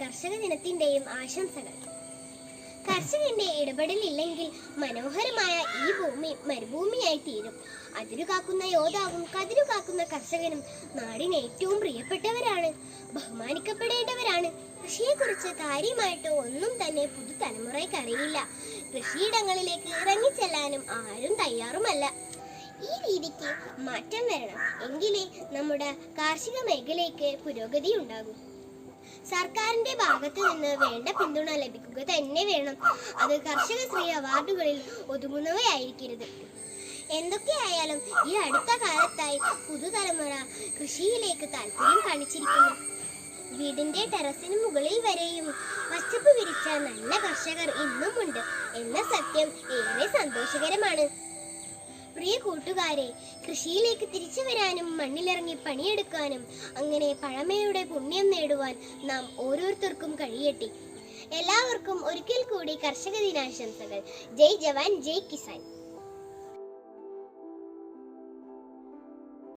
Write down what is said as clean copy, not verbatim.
കർഷക ദിനത്തിന്റെയും ആശംസകൾ. കർഷകന്റെ ഇടപെടലില്ലെങ്കിൽ മനോഹരമായ ഈ ഭൂമി മരുഭൂമിയായി തീരും. അതിരു കാക്കുന്ന യോദ്ധാവും കതിരു കാക്കുന്ന കർഷകനും നാടിന് ഏറ്റവും പ്രിയപ്പെട്ടവരാണ്, ബഹുമാനിക്കപ്പെടേണ്ടവരാണ്. കൃഷിയെക്കുറിച്ച് കാര്യമായിട്ട് ഒന്നും തന്നെ പുതുതലമുറയ്ക്ക് അറിയില്ല. കൃഷിയിടങ്ങളിലേക്ക് ഇറങ്ങിച്ചെല്ലാനും ആരും തയ്യാറുമല്ല. ഈ രീതിക്ക് മാറ്റം വരണം. എങ്കിലേ നമ്മുടെ കാർഷിക മേഖലയ്ക്ക് പുരോഗതി ഉണ്ടാകും. സർക്കാരിന്റെ ഭാഗത്തു നിന്ന് വേണ്ട പിന്തുണ ലഭിക്കുക തന്നെ വേണം. അത് കർഷകശ്രീ അവാർഡുകളിൽ ഒതുങ്ങുന്നവയായിരിക്കരുത്. എന്തൊക്കെയായാലും ഈ അടുത്ത കാലത്തായി പുതുതലമുറ കൃഷിയിലേക്ക് താല്പര്യം കാണിച്ചിരിക്കുന്നു. വീടിന്റെ ടെറസിന് മുകളിൽ വരെയും പച്ചപ്പ് വിരിച്ച നല്ല കർഷകർ ഇന്നുമുണ്ട് എന്ന സത്യം ഏറെ സന്തോഷകരമാണ്. പ്രിയ കൂട്ടുകാരെ, കൃഷിയിലേക്ക് തിരിച്ചു വരാനും മണ്ണിലിറങ്ങി പണിയെടുക്കാനും അങ്ങനെ പഴമയുടെ പുണ്യം നേടുവാൻ നാം ഓരോരുത്തർക്കും കഴിയട്ടെ. എല്ലാവർക്കും ഒരിക്കൽ കൂടി കർഷക ദിനാശംസകൾ. ജയ് ജവാൻ, ജയ് കിസാൻ.